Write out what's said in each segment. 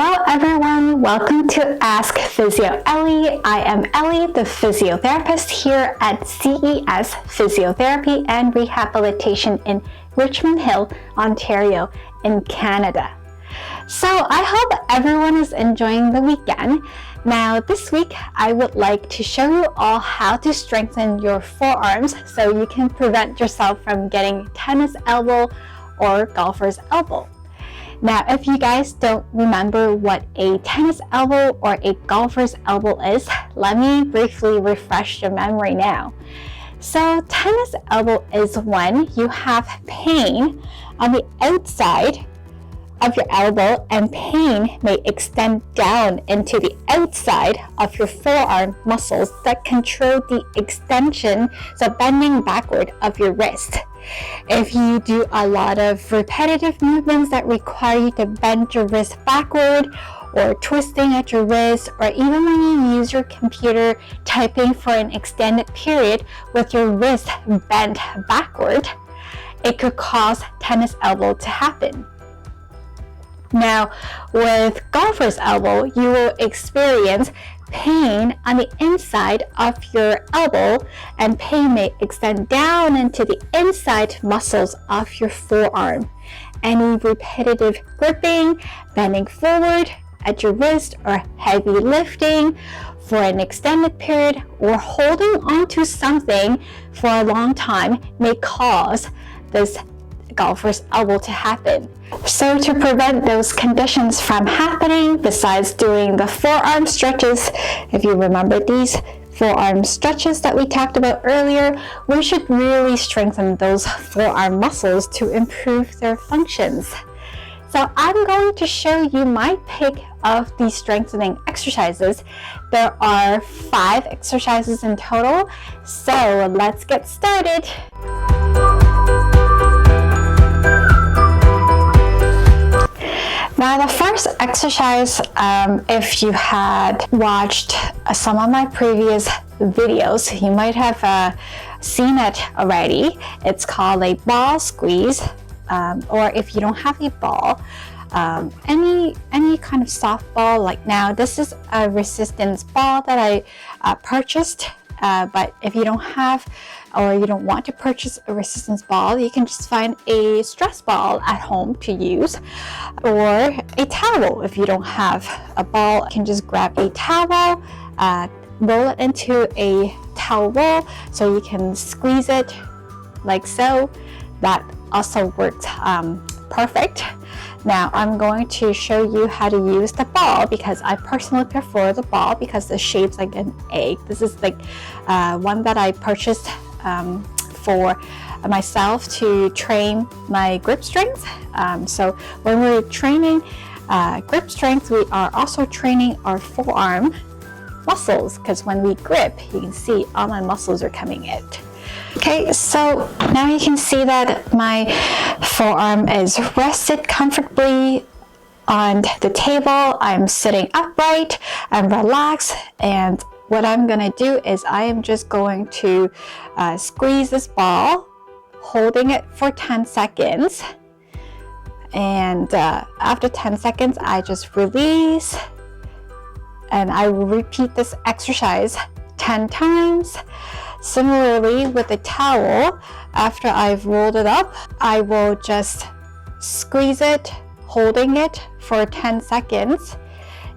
Hello everyone, welcome to Ask Physio Elli. I am Elli, the physiotherapist here at CES Physiotherapy and Rehabilitation in Richmond Hill, Ontario in Canada. So I hope everyone is enjoying the weekend. Now this week I would like to show you all how to strengthen your forearms so you can prevent yourself from getting tennis elbow or golfer's elbow. Now, if you guys don't remember what a tennis elbow or a golfer's elbow is, let me briefly refresh your memory now. So, tennis elbow is when you have pain on the outside of your elbow and pain may extend down into the outside of your forearm muscles that control the extension, so bending backward of your wrist. If you do a lot of repetitive movements that require you to bend your wrist backward, or twisting at your wrist, or even when you use your computer typing for an extended period with your wrist bent backward, it could cause tennis elbow to happen. Now, with golfer's elbow, you will experience pain on the inside of your elbow, and pain may extend down into the inside muscles of your forearm. Any repetitive gripping, bending forward at your wrist, or heavy lifting for an extended period, or holding onto something for a long time may cause this golfer's elbow to happen. So to prevent those conditions from happening, besides doing the forearm stretches, if you remember these forearm stretches that we talked about earlier, we should really strengthen those forearm muscles to improve their functions. So I'm going to show you my pick of these strengthening exercises. There are 5 exercises in total, so let's get started. Now the first exercise, if you had watched some of my previous videos, you might have seen it already. It's called a ball squeeze, or if you don't have a ball, any kind of soft ball. Like now, this is a resistance ball that I purchased, but if you don't have or you don't want to purchase a resistance ball, you can just find a stress ball at home to use, or a towel. If you don't have a ball, you can just grab a towel, roll it into a towel roll so you can squeeze it like so. That also works perfect. Now I'm going to show you how to use the ball, because I personally prefer the ball because the shape's like an egg. This is like one that I purchased for myself to train my grip strength. So when we're training grip strength, we are also training our forearm muscles, because when we grip, you can see all my muscles are coming in. Okay, so now you can see that my forearm is rested comfortably on the table. I'm sitting upright, I'm relaxed, and what I'm gonna do is I am just going to squeeze this ball, holding it for 10 seconds. And after 10 seconds, I just release, and I will repeat this exercise 10 times. Similarly with the towel, after I've rolled it up, I will just squeeze it, holding it for 10 seconds,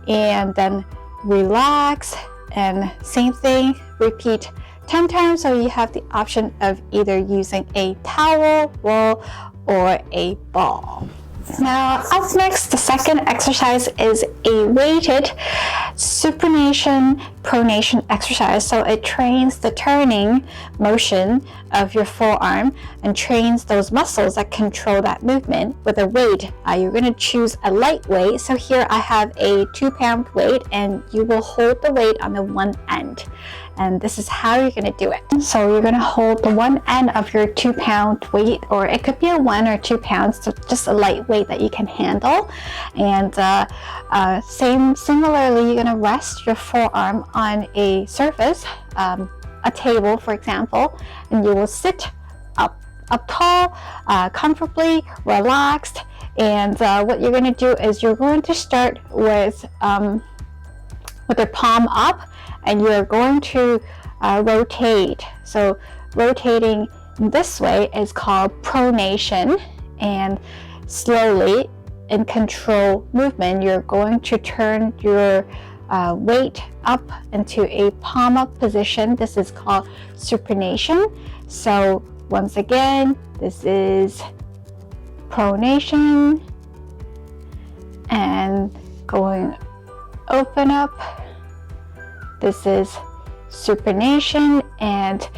and then relax, and same thing, repeat 10 times. So you have the option of either using a towel, roll, or a ball. Now up next, the second exercise is a weighted supination pronation exercise. So it trains the turning motion of your forearm and trains those muscles that control that movement with a weight. You're going to choose a light weight. So here I have a 2-pound weight, and you will hold the weight on the one end. And this is how you're going to do it. So you're going to hold the one end of your 2-pound weight, or it could be a 1 or 2 pounds, so just a light weight that you can handle. And similarly, you're going to rest your forearm on a surface, a table, for example, and you will sit up up tall, comfortably, relaxed. And what you're going to do is you're going to start with your palm up, and you're going to rotate. So rotating this way is called pronation, and slowly in control movement, you're going to turn your weight up into a palm up position. This is called supination. So once again, this is pronation and going open up. This is supination, and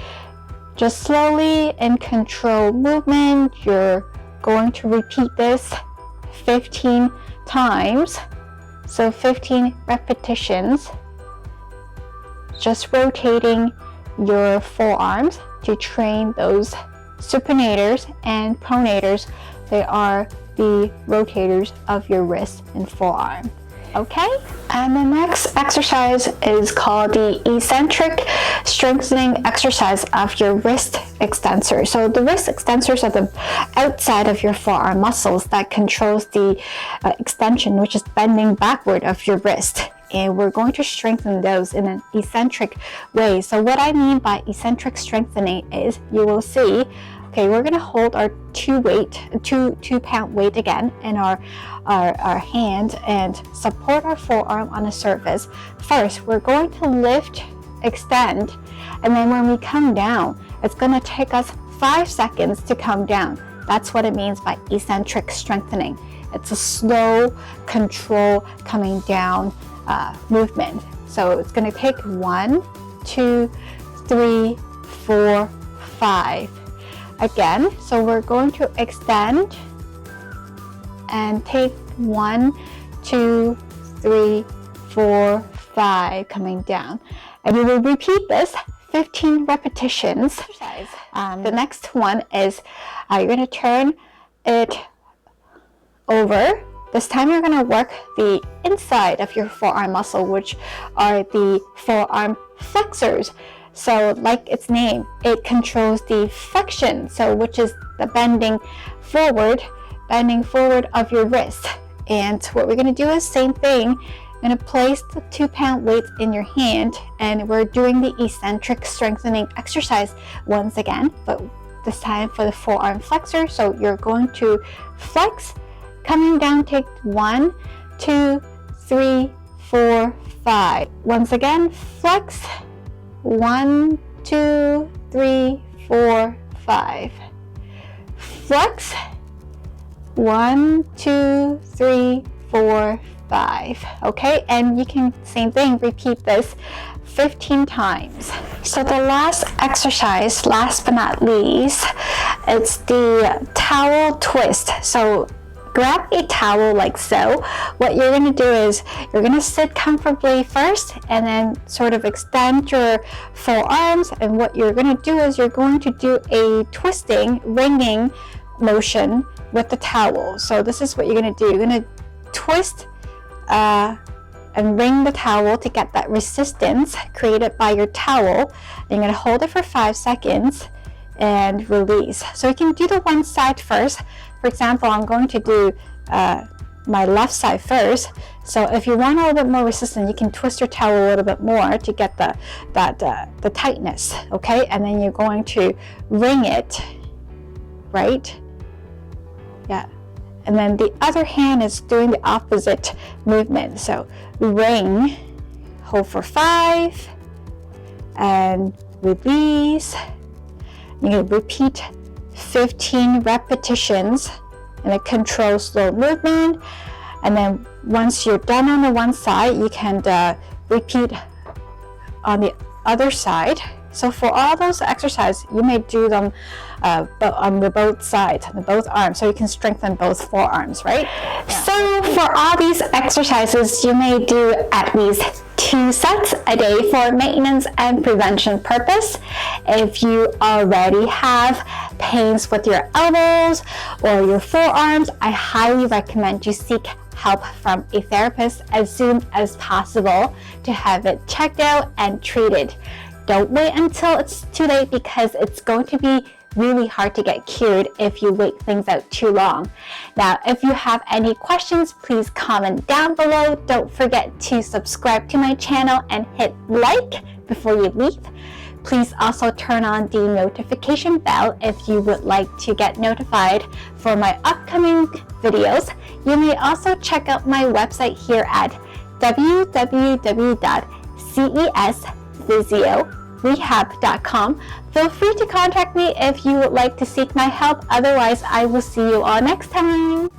just slowly in control movement, you're going to repeat this 15 times. So 15 repetitions, just rotating your forearms to train those supinators and pronators. They are the rotators of your wrist and forearm. Okay, and the next exercise is called the eccentric strengthening exercise of your wrist extensors. So the wrist extensors are the outside of your forearm muscles that controls the extension, which is bending backward of your wrist. And we're going to strengthen those in an eccentric way. So what I mean by eccentric strengthening is, you will see, okay, we're going to hold our two pound weight again in our hand and support our forearm on the surface. First, we're going to lift, extend, and then when we come down, it's going to take us 5 seconds to come down. That's what it means by eccentric strengthening. It's a slow control coming down movement. So it's going to take 1, 2, 3, 4, 5. Again, so we're going to extend and take 1, 2, 3, 4, 5 coming down. And we will repeat this 15 repetitions. The next one is you're going to turn it over. This time you're going to work the inside of your forearm muscle, which are the forearm flexors. So like its name, it controls the flexion, so which is the bending forward of your wrist. And what we're going to do is same thing. I'm going to place the 2 pound weights in your hand, and we're doing the eccentric strengthening exercise once again, but this time for the forearm flexor. So you're going to flex, coming down, take 1, 2, 3, 4, 5. Once again, flex, 1, 2, 3, 4, 5. Flex, 1, 2, 3, 4, 5. Okay, and you can, same thing, repeat this 15 times. So the last exercise, last but not least, it's the towel twist. So grab a towel like so. What you're going to do is you're going to sit comfortably first, and then sort of extend your forearms. And what you're going to do is you're going to do a twisting, ringing motion with the towel. So this is what you're going to do. You're going to twist and ring the towel to get that resistance created by your towel. You're going to hold it for 5 seconds and release. So you can do the one side first. For example, I'm going to do my left side first. So if you want a little bit more resistance, you can twist your towel a little bit more to get the tightness, okay? And then you're going to ring it, right? Yeah. And then the other hand is doing the opposite movement. So ring, hold for 5, and release. You're going to repeat 15 repetitions in a controlled slow movement. And then once you're done on the one side, you can repeat on the other side. So for all those exercises, you may do them on the both sides, on the both arms, so you can strengthen both forearms, right? Yeah. So for all these exercises, you may do at least 2 sets a day for maintenance and prevention purpose. If you already have pains with your elbows or your forearms, I highly recommend you seek help from a therapist as soon as possible to have it checked out and treated. Don't wait until it's too late, because it's going to be really hard to get cured if you wait things out too long. Now, if you have any questions, please comment down below. Don't forget to subscribe to my channel and hit like before you leave. Please also turn on the notification bell if you would like to get notified for my upcoming videos. You may also check out my website here at www.cesphysiorehab.com. Feel free to contact me if you would like to seek my help. Otherwise, I will see you all next time.